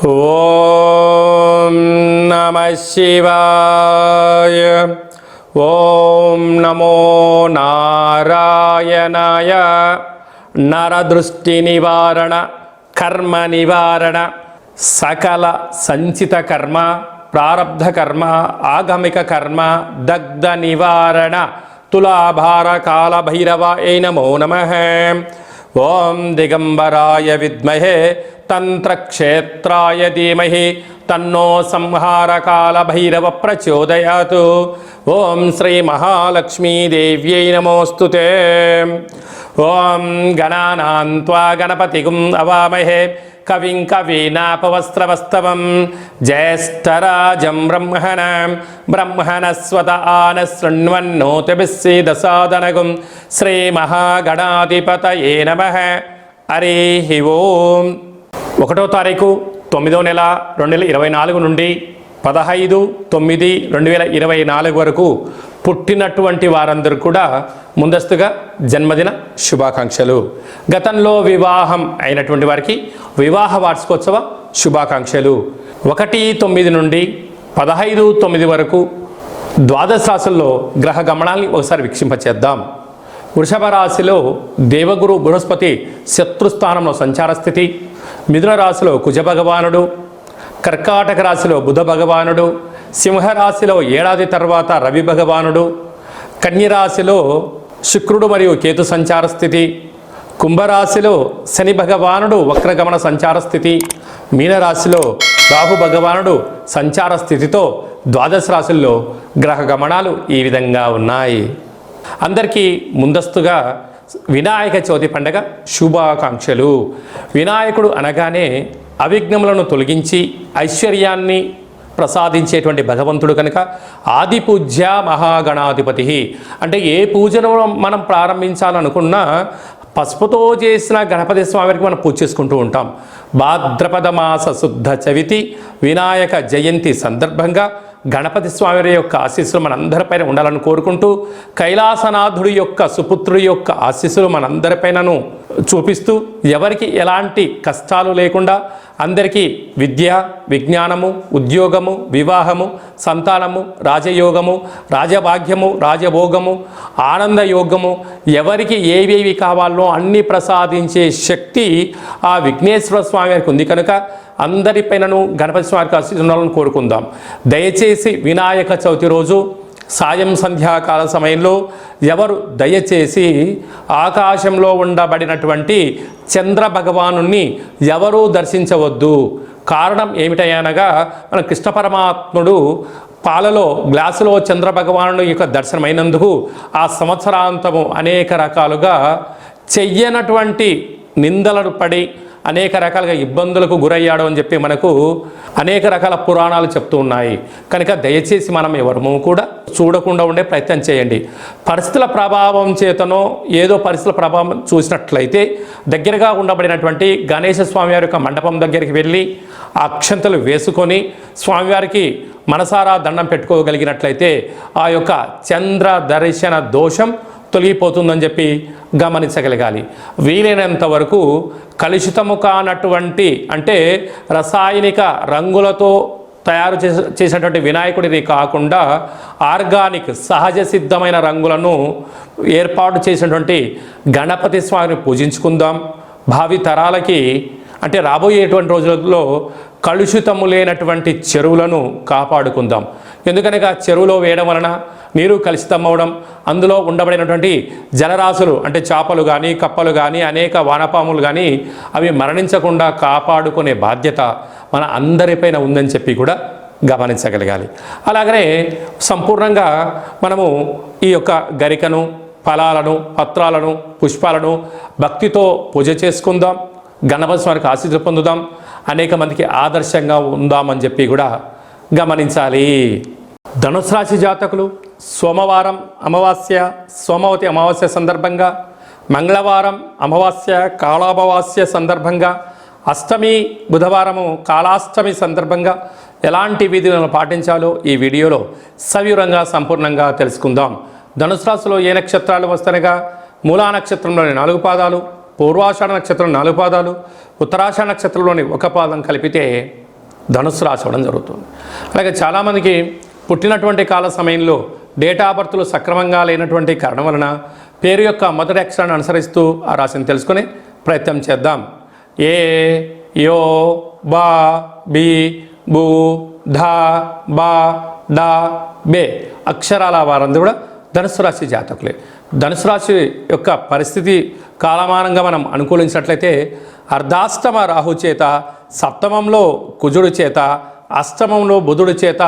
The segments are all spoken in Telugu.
ఓం నమః శివాయ. ఓం నమో నారాయణాయ. నరదృష్టి నివారణ, కర్మ నివారణ, సకల సంచిత కర్మ, ప్రారబ్ధ కర్మ, ఆగమిక కర్మ, దగ్ధ నివారణ, తులాభార కాల భైరవాయ నమో నమః. ఓం దిగంబరాయ విద్మహే తంత్రక్షేత్రాయ ధీమహి తన్నో సంహారకాల భైరవ ప్రచోదయాత్. ఓం శ్రీ మహాలక్ష్మీదేవ్యై నమోస్తుతే. ఓం గణానాం త్వా గణపతిగుం అవామహే కవిం కవీనాపవస్త్రవస్తవం జ్యేష్ఠరాజం బ్రహ్మణస్వత ఆన శృణ్వన్నోతిభిస్సీదసాదనగుం. శ్రీ మహాగణాధిపతయే నమః. హరి ఓం. 1వ తారీఖు 9వ నెల 2024 నుండి 15/9/2024 వరకు పుట్టినటువంటి వారందరూ కూడా ముందస్తుగా జన్మదిన శుభాకాంక్షలు. గతంలో వివాహం అయినటువంటి వారికి వివాహ వార్షికోత్సవ శుభాకాంక్షలు. 1/9 నుండి 15/9 వరకు ద్వాదశ రాశుల్లో గ్రహ గమనాల్ని ఒకసారి వీక్షింపచేద్దాం. వృషభ రాశిలో దేవగురు బృహస్పతి శత్రుస్థానంలో సంచార స్థితి. మిథున రాశిలో కుజ భగవానుడు, కర్కాటక రాశిలో బుధ భగవానుడు, సింహరాశిలో ఏడాది తర్వాత రవి భగవానుడు, కన్యరాశిలో శుక్రుడు మరియు కేతు సంచార స్థితి, కుంభరాశిలో శని భగవానుడు వక్రగమన సంచార స్థితి, మీనరాశిలో రాహు భగవానుడు సంచార స్థితితో ద్వాదశ రాశుల్లో గ్రహ గమనాలు ఈ విధంగా ఉన్నాయి. అందరికీ ముందస్తుగా వినాయక చవితి పండగ శుభాకాంక్షలు. వినాయకుడు అనగానే అవిఘ్నములను తొలగించి ఐశ్వర్యాన్ని ప్రసాదించేటువంటి భగవంతుడు కనుక ఆది పూజ్య మహాగణాధిపతి. అంటే ఏ పూజను మనం ప్రారంభించాలనుకున్నా పసుపుతో చేసిన గణపతి స్వామికి మనం పూజ చేసుకుంటూ ఉంటాం. భాద్రపద మాస శుద్ధ చవితి వినాయక జయంతి సందర్భంగా గణపతి స్వామి యొక్క ఆశీస్సులు మనందరిపైన ఉండాలని కోరుకుంటూ, కైలాసనాథుడి యొక్క సుపుత్రుడి యొక్క ఆశీస్సులు మనందరిపైనను చూపిస్తూ, ఎవరికి ఎలాంటి కష్టాలు లేకుండా అందరికీ విద్య, విజ్ఞానము, ఉద్యోగము, వివాహము, సంతానము, రాజయోగము, రాజభాగ్యము, రాజభోగము, ఆనందయోగము, ఎవరికి ఏవేవి కావాలో అన్ని ప్రసాదించే శక్తి ఆ విఘ్నేశ్వర స్వామి వారికి ఉంది కనుక అందరిపైనను గణపతి స్వామికి ఆశీస్సులను కోరుకుందాం. దయచేసి వినాయక చవితి రోజు సాయం సంధ్యాకాల సమయంలో ఎవరు దయచేసి ఆకాశంలో ఉండబడినటువంటి చంద్ర భగవానుని ఎవరూ దర్శించవద్దు. కారణం ఏమిటనగా మన కృష్ణ పరమాత్ముడు పాలలో గ్లాసులో చంద్ర భగవాను యొక్క దర్శనమైనందుకు ఆ సంవత్సరాంతము అనేక రకాలుగా చెయ్యనటువంటి నిందలను పడి అనేక రకాలుగా ఇబ్బందులకు గురయ్యాడు అని చెప్పి మనకు అనేక రకాల పురాణాలు చెప్తూ ఉన్నాయి. కనుక దయచేసి మనం ఎవరము కూడా చూడకుండా ఉండే ప్రయత్నం చేయండి. పరిస్థితుల ప్రభావం చేతనో ఏదో పరిస్థితుల ప్రభావం చూసినట్లయితే దగ్గరగా ఉండబడినటువంటి గణేశ స్వామివారి యొక్క మండపం దగ్గరికి వెళ్ళి అక్షంతలు వేసుకొని స్వామివారికి మనసారా దండం పెట్టుకోగలిగినట్లయితే ఆ యొక్క చంద్ర దర్శన దోషం తొలగిపోతుందని చెప్పి గమనించగలగాలి. వీలైనంత వరకు కలుషితము కానటువంటి అంటే రసాయనిక రంగులతో తయారు చేసినటువంటి వినాయకుడిని కాకుండా ఆర్గానిక్ సహజ సిద్ధమైన రంగులను ఏర్పాటు చేసినటువంటి గణపతి స్వామిని పూజించుకుందాం. భావి తరాలకి అంటే రాబోయేటువంటి రోజులలో కలుషితము లేనటువంటి చెరువులను కాపాడుకుందాం. ఎందుకనగా చెరువులో వేయడం వలన నీరు కలుషితమవడం, అందులో ఉండబడినటువంటి జలరాశులు అంటే చేపలు కానీ కప్పలు కానీ అనేక వానపాములు కానీ అవి మరణించకుండా కాపాడుకునే బాధ్యత మన అందరిపైన ఉందని చెప్పి కూడా గమనించగలగాలి. అలాగనే సంపూర్ణంగా మనము ఈ యొక్క గరికను, ఫలాలను, పత్రాలను, పుష్పాలను భక్తితో పూజ చేసుకుందాం. గణపతి స్వామికి ఆశీస్సులు పొందుదాం. అనేక మందికి ఆదర్శంగా ఉందామని చెప్పి కూడా గమనించాలి. ధనుసు రాశి జాతకులు సోమవారం అమావాస్య, సోమవతి అమావాస్య సందర్భంగా, మంగళవారం అమావాస్య కాళామావాస్య సందర్భంగా, అష్టమి బుధవారము కాళాష్టమి సందర్భంగా ఎలాంటి విధులను పాటించాలో ఈ వీడియోలో సవివరంగా సంపూర్ణంగా తెలుసుకుందాం. ధనుసు రాశిలో ఏ నక్షత్రాలు వస్తనగా మూలా నక్షత్రంలోని 4 పాదాలు, పూర్వాషాఢ నక్షత్రం 4 పాదాలు, ఉత్తరాషాఢ నక్షత్రంలోని 1 పాదం కలిపితే ధనుసు రాశి అవ్వడం జరుగుతుంది. అలాగే చాలామందికి పుట్టినటువంటి కాల సమయంలో డేట్ ఆఫ్ బర్త్లు సక్రమంగా లేనటువంటి కారణం వలన పేరు యొక్క మొదటి అక్షరాన్ని అనుసరిస్తూ ఆ రాశిని తెలుసుకునే ప్రయత్నం చేద్దాం. ఏ, యో, బా, బి, బు, ధ, బా, డా, బే అక్షరాల వారందరూ కూడా ధనుసు రాశి జాతకులే. ధనుసు రాశి యొక్క పరిస్థితి కాలమానంగా మనం అనుకూలించినట్లయితే అర్ధాష్టమ రాహు చేత, సప్తమంలో కుజుడు చేత, అష్టమంలో బుధుడి చేత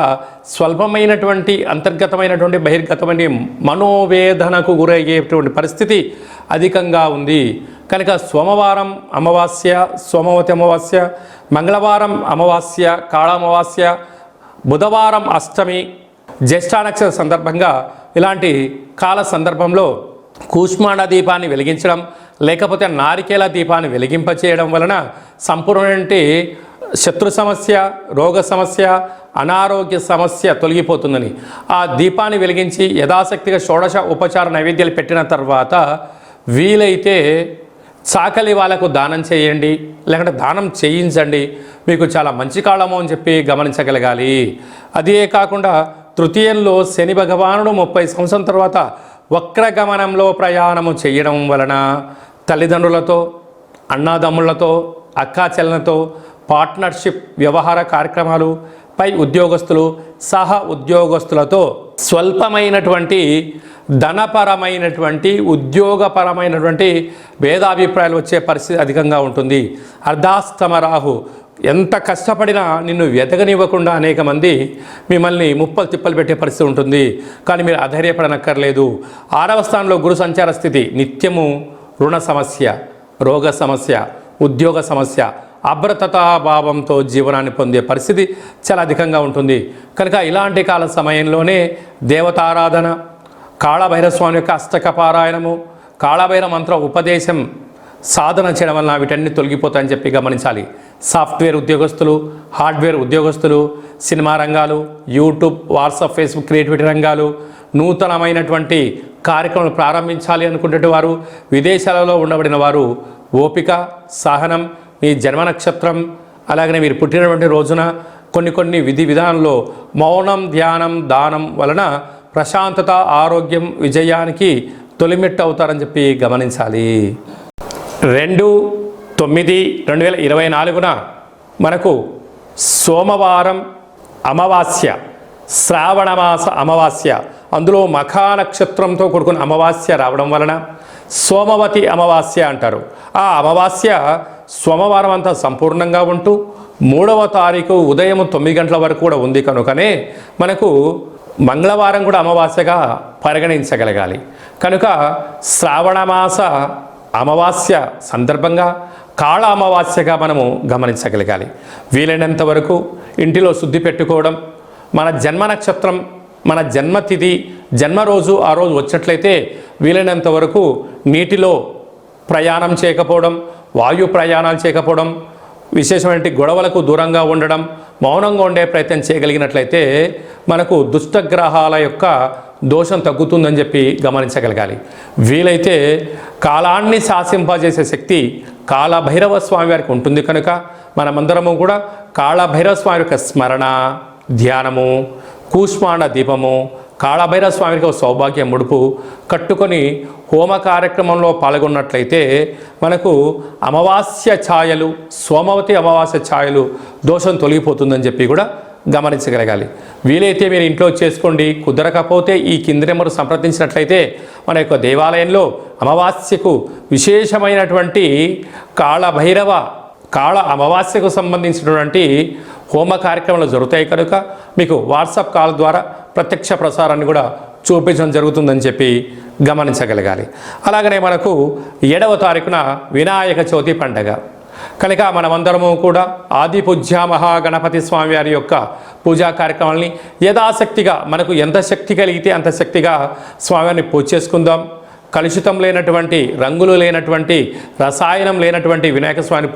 స్వల్పమైనటువంటి అంతర్గతమైనటువంటి బహిర్గతమైన మనోవేదనకు గురయ్యేటువంటి పరిస్థితి అధికంగా ఉంది. కనుక సోమవారం అమావాస్య, సోమవతి అమావాస్య, మంగళవారం అమావాస్య, కాళ అమావాస్య, బుధవారం అష్టమి, జ్యేష్ఠానక్షత్ర సందర్భంగా ఇలాంటి కాల సందర్భంలో కూష్మాండ దీపాన్ని వెలిగించడం లేకపోతే నారికేల దీపాన్ని వెలిగింపచేయడం వలన సంపూర్ణమైనటువంటి శత్రు సమస్య, రోగ సమస్య, అనారోగ్య సమస్య తొలగిపోతుందని ఆ దీపాన్ని వెలిగించి యథాశక్తిగా షోడశ ఉపచార నైవేద్యాలు పెట్టిన తర్వాత వీలైతే చాకలి వాళ్ళకు దానం చేయండి, లేకుంటే దానం చేయించండి. మీకు చాలా మంచి కాలము అని చెప్పి గమనించగలగాలి. అదే కాకుండా తృతీయంలో శని భగవానుడు 30 సంవత్సరం తర్వాత వక్రగమనంలో ప్రయాణము చేయడం వలన తల్లిదండ్రులతో, అన్నాదమ్ములతో, అక్కా చెల్లెలతో పార్ట్నర్షిప్ వ్యవహార కార్యక్రమాలు, పై ఉద్యోగస్తులు, సహ ఉద్యోగస్తులతో స్వల్పమైనటువంటి ధనపరమైనటువంటి ఉద్యోగపరమైనటువంటి భేదాభిప్రాయాలు వచ్చే పరిస్థితి అధికంగా ఉంటుంది. అర్ధాస్తమ రాహు ఎంత కష్టపడినా నిన్ను వెతకనివ్వకుండా అనేక మంది మిమ్మల్ని ముప్పలు తిప్పలు పెట్టే పరిస్థితి ఉంటుంది. కానీ మీరు అధైర్యపడనక్కర్లేదు. 6వ స్థానంలో గురు సంచార స్థితి నిత్యము రుణ సమస్య, రోగ సమస్య, ఉద్యోగ సమస్య, అభ్రతతాభావంతో జీవనాన్ని పొందే పరిస్థితి చాలా అధికంగా ఉంటుంది. కనుక ఇలాంటి కాల సమయంలోనే దేవతారాధన, కాళభైరస్వామి యొక్క అష్టక పారాయణము, కాళభైరవ మంత్ర ఉపదేశం సాధన చేయడం వలన వీటన్ని తొలగిపోతాయని చెప్పి గమనించాలి. సాఫ్ట్వేర్ ఉద్యోగస్తులు, హార్డ్వేర్ ఉద్యోగస్తులు, సినిమా రంగాలు, యూట్యూబ్, వాట్సాప్, ఫేస్బుక్, క్రియేటివిటీ రంగాలు, నూతనమైనటువంటి కార్యక్రమాలు ప్రారంభించాలి అనుకునే వారు, విదేశాలలో ఉండబడిన వారు ఓపిక, సహనం, మీ జన్మ నక్షత్రం అలాగనే మీరు పుట్టినటువంటి రోజున కొన్ని విధి విధానంలో మౌనం, ధ్యానం, దానం వలన ప్రశాంతత, ఆరోగ్యం, విజయానికి తొలిమెట్టు అవుతారని చెప్పి గమనించాలి. 2/9/2024 మనకు సోమవారం అమావాస్య, శ్రావణమాస అమావాస్య, అందులో మఖా నక్షత్రంతో కూడుకున్న అమావాస్య రావడం వలన సోమవతి అమావాస్య అంటారు. ఆ అమావాస్య సోమవారం అంతా సంపూర్ణంగా ఉంటూ 3వ తారీఖు ఉదయం 9 గంటల వరకు కూడా ఉంది. కనుకనే మనకు మంగళవారం కూడా అమావాస్యగా పరిగణించగలగాలి. కనుక శ్రావణమాస అమావాస్య సందర్భంగా కాళ అమావాస్యగా మనము గమనించగలగాలి. వీలైనంత వరకు ఇంటిలో శుద్ధి పెట్టుకోవడం, మన జన్మ నక్షత్రం, మన జన్మతిథి, జన్మరోజు ఆ రోజు వచ్చినట్లయితే వీలైనంత వరకు నీటిలో ప్రయాణం చేయకపోవడం, వాయు ప్రయాణాలు చేయకపోవడం, విశేషమైన గొడవలకు దూరంగా ఉండడం, మౌనంగా ఉండే ప్రయత్నం చేయగలిగినట్లయితే మనకు దుష్టగ్రహాల యొక్క దోషం తగ్గుతుందని చెప్పి గమనించగలగాలి. వీలైతే కాలాన్ని శాసింపజేసే శక్తి కాళభైరవ స్వామి వారికి ఉంటుంది. కనుక మనమందరము కూడా కాళభైరవ స్వామి యొక్క స్మరణ, ధ్యానము, కూష్మాండ దీపము, కాళభైరవ స్వామికి సౌభాగ్య ముడుపు కట్టుకొని హోమ కార్యక్రమంలో పాల్గొన్నట్లయితే మనకు అమావాస్య ఛాయలు, సోమవతి అమావాస్య ఛాయలు దోషం తొలగిపోతుందని చెప్పి కూడా గమనించగలగాలి. వీలైతే మీరు ఇంట్లో చేసుకోండి. కుదరకపోతే ఈ కింది నెంబరు సంప్రదించినట్లయితే మన యొక్క దేవాలయంలో అమావాస్యకు విశేషమైనటువంటి కాళభైరవ కాళ అమావాస్యకు సంబంధించినటువంటి హోమ కార్యక్రమాలు జరుగుతాయి. కనుక మీకు వాట్సాప్ కాల్ ద్వారా ప్రత్యక్ష ప్రసారాన్ని కూడా చూపించడం జరుగుతుందని చెప్పి గమనించగలగాలి. అలాగనే మనకు 7వ తారీఖున వినాయక చవితి పండగ. కనుక మనమందరము కూడా ఆది పూజ్య మహాగణపతి స్వామి వారి యొక్క పూజా కార్యక్రమాలని యథాశక్తిగా మనకు ఎంత శక్తి కలిగితే అంత శక్తిగా స్వామివారిని పూజ చేసుకుందాం. కలుషితం లేనటువంటి, రంగులు లేనటువంటి, రసాయనం లేనటువంటి వినాయక స్వామిని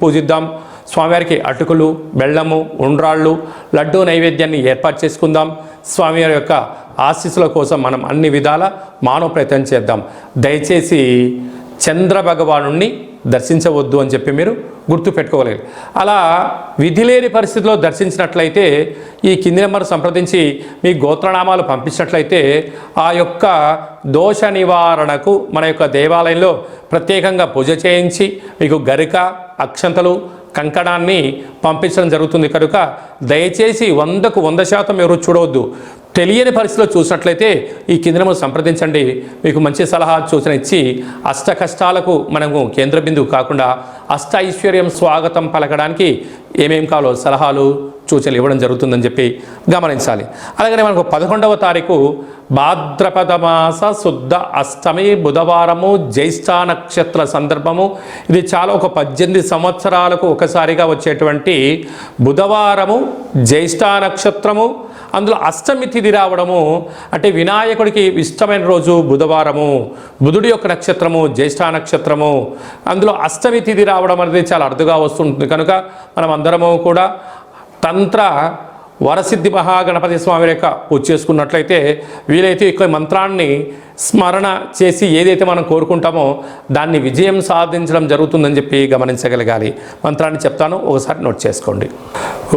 పూజిద్దాం. స్వామివారికి అటుకులు, బెల్లము, ఉండ్రాళ్ళు, లడ్డూ నైవేద్యాన్ని ఏర్పాటు చేసుకుందాం. స్వామివారి యొక్క ఆశీస్సుల కోసం మనం అన్ని విధాల మానవ ప్రయత్నం చేద్దాం. దయచేసి చంద్ర భగవానుణ్ణి దర్శించవద్దు అని చెప్పి మీరు గుర్తుపెట్టుకోవాలి. అలా విధి లేని పరిస్థితిలో దర్శించినట్లయితే ఈ కింది నెంబర్ సంప్రదించి మీ గోత్రనామాలు పంపించినట్లయితే ఆ యొక్క దోష నివారణకు మన యొక్క దేవాలయంలో ప్రత్యేకంగా పూజ చేయించి మీకు గరిక, అక్షంతలు, కంకణాన్ని పంపించడం జరుగుతుంది. కనుక దయచేసి 100కు 100% ఎవరు చూడవద్దు. తెలియని పరిస్థితిలో చూసినట్లయితే ఈ కింది నెంబర్ సంప్రదించండి. మీకు మంచి సలహా సూచన ఇచ్చి అష్ట కష్టాలకు మనము కేంద్ర బిందువు కాకుండా అష్ట ఐశ్వర్యం స్వాగతం పలకడానికి ఏమేం కావాలో సలహాలు సూచనలు ఇవ్వడం జరుగుతుందని చెప్పి గమనించాలి. అలాగనే మనకు 11వ తారీఖు భాద్రపద మాస శుద్ధ అష్టమి బుధవారము, జ్యేష్ఠ నక్షత్ర సందర్భము. ఇది చాలా ఒక 18 సంవత్సరాలకు ఒకసారిగా వచ్చేటువంటి బుధవారము, జ్యేష్ఠ నక్షత్రము, అందులో అష్టమి తిథి రావడము. అంటే వినాయకుడికి ఇష్టమైన రోజు బుధవారము, బుధుడి యొక్క నక్షత్రము జ్యేష్ఠ నక్షత్రము, అందులో అష్టమి తిథి రావడం అనేది చాలా అరుదుగా వస్తుంటుంది. కనుక మనం అందరము కూడా తంత్ర వరసిద్ధి మహాగణపతి స్వామి యొక్క పూజ చేసుకున్నట్లయితే వీలైతే ఈ మంత్రాన్ని స్మరణ చేసి ఏదైతే మనం కోరుకుంటామో దాన్ని విజయం సాధించడం జరుగుతుందని చెప్పి గమనించగలగాలి. మంత్రాన్ని చెప్తాను, ఒకసారి నోట్ చేసుకోండి.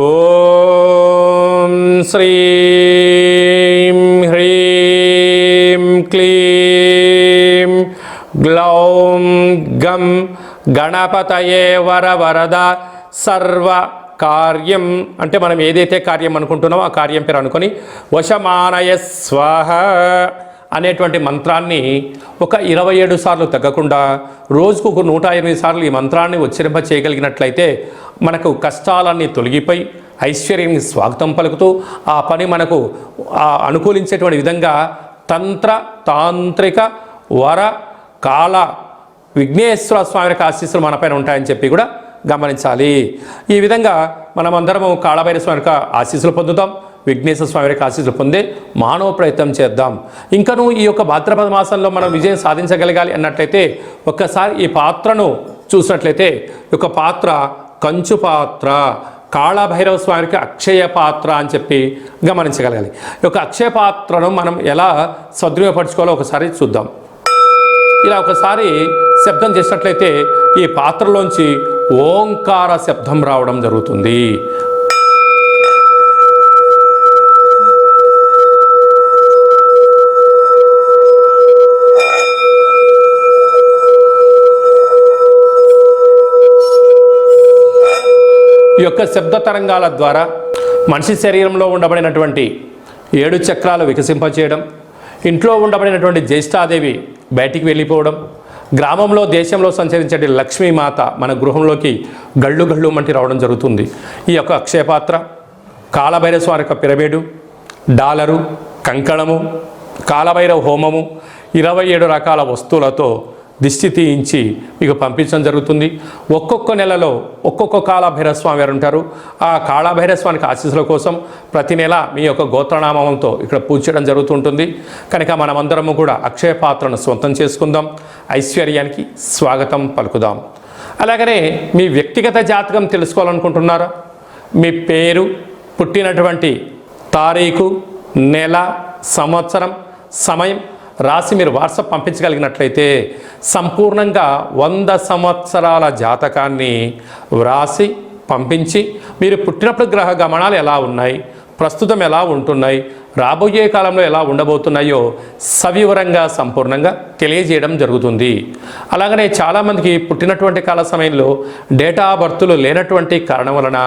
ఓం శ్రీం హ్రీం క్లీం గ్లౌం గం గణపతయే వరవరద సర్వ కార్యం. అంటే మనం ఏదైతే కార్యం అనుకుంటున్నామో ఆ కార్యం పేరు అనుకొని వశమానయ స్వాహ అనేటువంటి మంత్రాన్ని ఒక 27 సార్లు తగ్గకుండా రోజుకు ఒక 108 సార్లు ఈ మంత్రాన్ని ఉచ్చరింప చేయగలిగినట్లయితే మనకు కష్టాలన్నీ తొలగిపోయి ఐశ్వర్యానికి స్వాగతం పలుకుతూ ఆ పని మనకు అనుకూలించేటువంటి విధంగా తంత్ర తాంత్రిక వర కాల విఘ్నేశ్వర స్వామి యొక్క ఆశీస్సులు మనపైన ఉంటాయని చెప్పి కూడా గమనించాలి. ఈ విధంగా మనమందరము కాళభైరవ స్వామి యొక్క ఆశీస్సులు పొందుతాం, విఘ్నేశ్వర స్వామి యొక్క ఆశీస్సులు పొందే మానవ ప్రయత్నం చేద్దాం. ఇంకను ఈ యొక్క భాద్రపద మాసంలో మనం విజయం సాధించగలగాలి అన్నట్లయితే ఒక్కసారి ఈ పాత్రను చూసినట్లయితే ఈ యొక్క పాత్ర కంచు పాత్ర, కాళభైరవ స్వామికి అక్షయ పాత్ర అని చెప్పి గమనించగలగాలి. ఈ యొక్క అక్షయ పాత్రను మనం ఎలా సద్వినియోగపరచుకోవాలో ఒకసారి చూద్దాం. ఇలా ఒకసారి శబ్దం చేసినట్లయితే ఈ పాత్రలోంచి ఓంకార శబ్దం రావడం జరుగుతుంది. ఈ యొక్క శబ్ద తరంగాల ద్వారా మనిషి శరీరంలో ఉండబడినటువంటి 7 చక్రాలు వికసింపచేయడం, ఇంట్లో ఉండబడినటువంటి జ్యేష్ఠాదేవి బయటికి వెళ్ళిపోవడం, గ్రామంలో దేశంలో సంచరించే లక్ష్మీమాత మన గృహంలోకి గళ్ళు గళ్ళు మంటి రావడం జరుగుతుంది. ఈ యొక్క అక్షయపాత్ర, కాళభైరవ స్వామి యొక్క పిరమిడు, డాలరు, కంకణము, కాళభైరవ హోమము, 27 రకాల వస్తువులతో దిష్టి తీయించి మీకు పంపించడం జరుగుతుంది. ఒక్కొక్క నెలలో ఒక్కొక్క కాళభైరవ స్వామి వారు ఉంటారు. ఆ కాళభైరవ స్వామికి ఆశీస్సుల కోసం ప్రతి నెల మీ యొక్క గోత్రనామంతో ఇక్కడ పూజ చేయడం జరుగుతుంటుంది. కనుక మనమందరము కూడా అక్షయ పాత్రను సొంతం చేసుకుందాం, ఐశ్వర్యానికి స్వాగతం పలుకుదాం. అలాగనే మీ వ్యక్తిగత జాతకం తెలుసుకోవాలనుకుంటున్నారా? మీ పేరు, పుట్టినటువంటి తారీఖు, నెల, సంవత్సరం, సమయం రాసి మీరు వాట్సాప్ పంపించగలిగినట్లయితే సంపూర్ణంగా 100 సంవత్సరాల జాతకాన్ని వ్రాసి పంపించి మీరు పుట్టినప్పుడు గ్రహ గమనాలు ఎలా ఉన్నాయి, ప్రస్తుతం ఎలా ఉంటున్నాయి, రాబోయే కాలంలో ఎలా ఉండబోతున్నాయో సవివరంగా సంపూర్ణంగా తెలియజేయడం జరుగుతుంది. అలాగనే చాలామందికి పుట్టినటువంటి కాల సమయంలో డేటా ఆఫ్ బర్త్లు లేనటువంటి కారణం వలన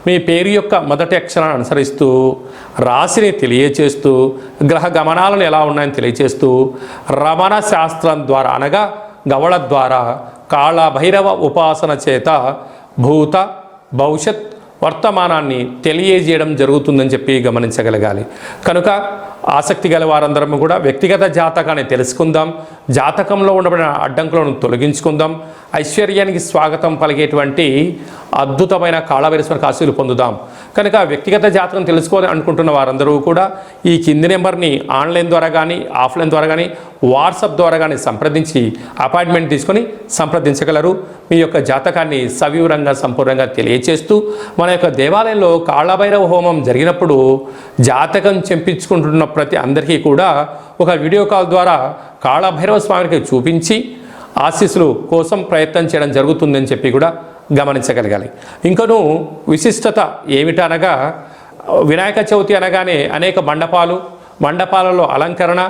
మీ పేరు యొక్క మొదటి అక్షరాన్ని అనుసరిస్తూ రాశిని తెలియచేస్తూ గ్రహ గమనాలను ఎలా ఉన్నాయని తెలియచేస్తూ రమణ శాస్త్రం ద్వారా అనగా గవళ ద్వారా కాళభైరవ ఉపాసన చేత భూత భవిష్యత్ వర్తమానాన్ని తెలియజేయడం జరుగుతుందని చెప్పి గమనించగలగాలి. కనుక ఆసక్తి గల వారందరం కూడా వ్యక్తిగత జాతకాన్ని తెలుసుకుందాం, జాతకంలో ఉండబడిన అడ్డంకులను తొలగించుకుందాం, ఐశ్వర్యానికి స్వాగతం పలిగేటువంటి అద్భుతమైన కాళభైరవ స్వామి ఆశీస్సులు పొందుదాం. కనుక వ్యక్తిగత జాతకం తెలుసుకోవాలి అనుకుంటున్న వారందరూ కూడా ఈ కింది నెంబర్ని ఆన్లైన్ ద్వారా కానీ ఆఫ్లైన్ ద్వారా కానీ వాట్సాప్ ద్వారా కానీ సంప్రదించి అపాయింట్మెంట్ తీసుకొని సంప్రదించగలరు. మీ యొక్క జాతకాన్ని సవివరంగా సంపూర్ణంగా తెలియచేస్తూ మన యొక్క దేవాలయంలో కాళభైరవ హోమం జరిగినప్పుడు జాతకం చెప్పించుకుంటున్న ప్రతి అందరికీ కూడా ఒక వీడియో కాల్ ద్వారా కాళభైరవ స్వామికి చూపించి ఆశీస్సులు కోసం ప్రయత్నం చేయడం జరుగుతుందని చెప్పి కూడా గమనించగలగాలి. ఇంకనూ విశిష్టత ఏమిటనగా వినాయక చవితి అనగానే అనేక మండపాలలో అలంకరణ,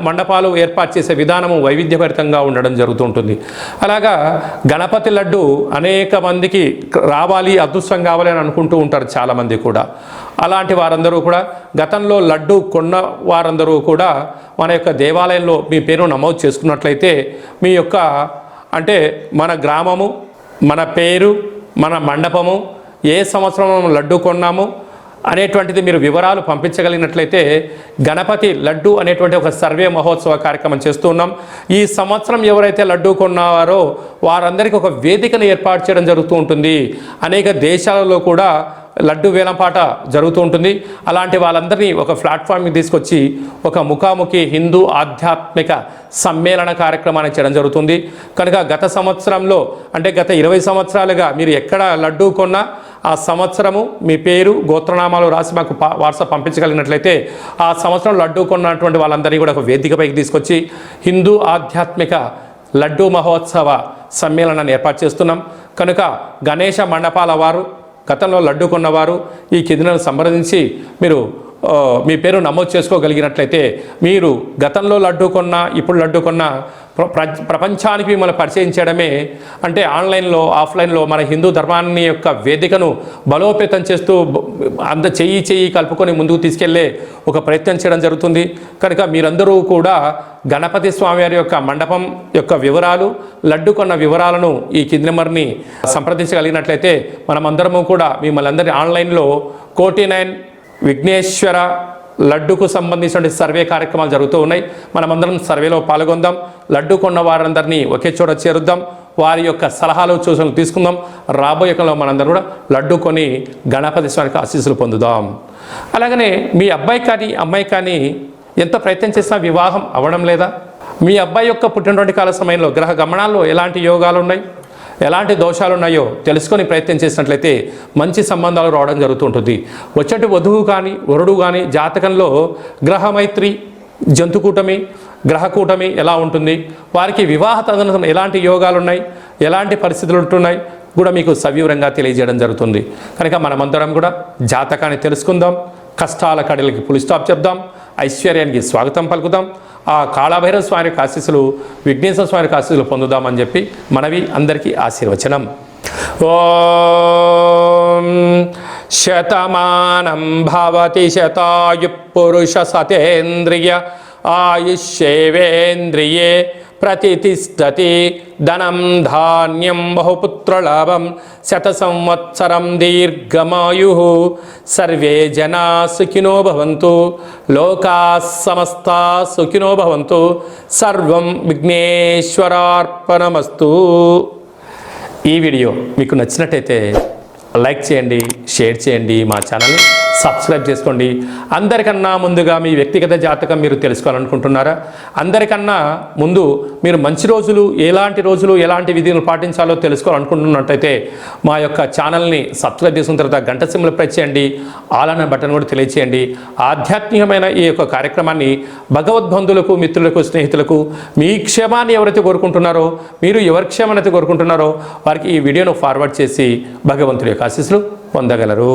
మండపాలు ఏర్పాటు చేసే విధానము వైవిధ్యభరితంగా ఉండడం జరుగుతుంటుంది. అలాగా గణపతి లడ్డు అనేక మందికి రావాలి, అదృష్టం కావాలి అని అనుకుంటూ ఉంటారు చాలామంది కూడా. అలాంటి వారందరూ కూడా గతంలో లడ్డు కొన్న వారందరూ కూడా మన యొక్క దేవాలయంలో మీ పేరు నమోదు చేసుకున్నట్లయితే మీ యొక్క అంటే మన గ్రామము, మన పేరు, మన మండపము, ఏ సంవత్సరం మనం లడ్డు కొన్నాము అనేటువంటిది మీరు వివరాలు పంపించగలిగినట్లయితే గణపతి లడ్డు అనేటువంటి ఒక సర్వే మహోత్సవ కార్యక్రమం చేస్తూ ఉన్నాం. ఈ సంవత్సరం ఎవరైతే లడ్డు కొన్నారో వారందరికీ ఒక వేదికను ఏర్పాటు చేయడం జరుగుతూ ఉంటుంది. అనేక దేశాలలో కూడా లడ్డు వేలంపాట జరుగుతూ ఉంటుంది. అలాంటి వాళ్ళందరినీ ఒక ప్లాట్ఫామ్కి తీసుకొచ్చి ఒక ముఖాముఖి హిందూ ఆధ్యాత్మిక సమ్మేళన కార్యక్రమాన్ని చేయడం జరుగుతుంది. కనుక గత సంవత్సరంలో అంటే గత 20 సంవత్సరాలుగా మీరు ఎక్కడ లడ్డు కొన్నా ఆ సంవత్సరము మీ పేరు, గోత్రనామాలు రాసి మాకు వాట్సాప్ పంపించగలిగినట్లయితే ఆ సంవత్సరం లడ్డు కొన్నటువంటి వాళ్ళందరినీ కూడా ఒక వేదికపైకి తీసుకొచ్చి హిందూ ఆధ్యాత్మిక లడ్డు మహోత్సవ సమ్మేళనాన్ని ఏర్పాటు చేస్తున్నాం. కనుక గణేష మండపాల వారు, గతంలో లడ్డు కొన్నవారు ఈ కిందను సంప్రదించి మీరు మీ పేరు నమోదు చేసుకోగలిగినట్లయితే మీరు గతంలో లడ్డు కొన్నా ఇప్పుడు లడ్డు కొన్నా ప్రపంచానికి మిమ్మల్ని పరిచయం చేయడమే అంటే ఆన్లైన్లో ఆఫ్లైన్లో మన హిందూ ధర్మాన్ని యొక్క వేదికను బలోపేతం చేస్తూ చెయ్యి కలుపుకొని ముందుకు తీసుకెళ్లే ఒక ప్రయత్నం చేయడం జరుగుతుంది. కనుక మీరందరూ కూడా గణపతి స్వామివారి యొక్క మండపం యొక్క వివరాలు, లడ్డు కొన్న వివరాలను ఈ కింది నెంబర్ని సంప్రదించగలిగినట్లయితే మనమందరము కూడా మిమ్మల్ని అందరినీ ఆన్లైన్లో కోటి9 విఘ్నేశ్వర లడ్డుకు సంబంధించిన సర్వే కార్యక్రమాలు జరుగుతూ ఉన్నాయి. మనమందరం సర్వేలో పాల్గొందాం. లడ్డు కొన్న వారందరినీ ఒకే చోట చేరుద్దాం. వారి యొక్క సలహాలు సూచనలు తీసుకుందాం. రాబోయే కాలంలో మనందరం కూడా లడ్డు కొని గణపతి స్వామికి ఆశీస్సులు పొందుదాం. అలాగనే మీ అబ్బాయి కానీ అమ్మాయి కానీ ఎంత ప్రయత్నం చేసినా వివాహం అవ్వడం లేదా? మీ అబ్బాయి యొక్క పుట్టినటువంటి కాల సమయంలో గ్రహ గమనాల్లో ఎలాంటి యోగాలు ఉన్నాయి, ఎలాంటి దోషాలు ఉన్నాయో తెలుసుకొని ప్రయత్నం చేసినట్లయితే మంచి సంబంధాలు రావడం జరుగుతుంటుంది. వచ్చేటి వధువు కానీ వరుడు కానీ జాతకంలో గ్రహమైత్రి, జంతుకూటమి, గ్రహకూటమి ఎలా ఉంటుంది, వారికి వివాహ తదనంతరం ఎలాంటి యోగాలు ఉన్నాయి, ఎలాంటి పరిస్థితులు ఉంటున్నాయి కూడా మీకు సవివరంగా తెలియజేయడం జరుగుతుంది. కనుక మనమందరం కూడా జాతకాన్ని తెలుసుకుందాం. కష్టాల కడలకి ఫుల్ స్టాప్ చెప్దాం. ఐశ్వర్యానికి స్వాగతం పలుకుదాం. ఆ కాళభైరవ స్వామి యొక్క ఆశీస్సులు, విఘ్నేశ్వర స్వామి యొక్క ఆశీస్సులు పొందుదామని చెప్పి మనవి అందరికీ ఆశీర్వచనం. ఓం శతమానం భవతి శతాయు పురుష సతేంద్రియ ఆయుష్యేవేంద్రియే ప్రతిష్టతి ధనం ధాన్యం బహుపుత్రలాభం శత సంవత్సరం దీర్ఘమాయు సర్వే జనా సుఖినో భవంతు లోకా సమస్తా సుఖినో భవంతు సర్వం విఘ్నేశ్వరార్పణమస్తు. ఈ వీడియో మీకు నచ్చినట్టయితే లైక్ చేయండి, షేర్ చేయండి, మా ఛానల్ని సబ్స్క్రైబ్ చేసుకోండి. అందరికన్నా ముందుగా మీ వ్యక్తిగత జాతకం మీరు తెలుసుకోవాలనుకుంటున్నారా? అందరికన్నా ముందు మీరు మంచి రోజులు, ఎలాంటి విధులు పాటించాలో తెలుసుకోవాలనుకుంటున్నట్టయితే మా యొక్క ఛానల్ని సబ్స్క్రైబ్ చేసుకున్న తర్వాత గంట సింబల్ ప్రెస్ చేయండి. ఆల్ అనే బటన్ కూడా తెలియచేయండి. ఆధ్యాత్మికమైన ఈ యొక్క కార్యక్రమాన్ని భగవద్బంధువులకు, మిత్రులకు, స్నేహితులకు మీ క్షేమాన్ని ఎవరైతే కోరుకుంటున్నారో, మీరు ఎవరి క్షేమాన్ని అయితే కోరుకుంటున్నారో వారికి ఈ వీడియోను ఫార్వర్డ్ చేసి భగవంతుడి యొక్క ఆశీస్సులు పొందగలరు.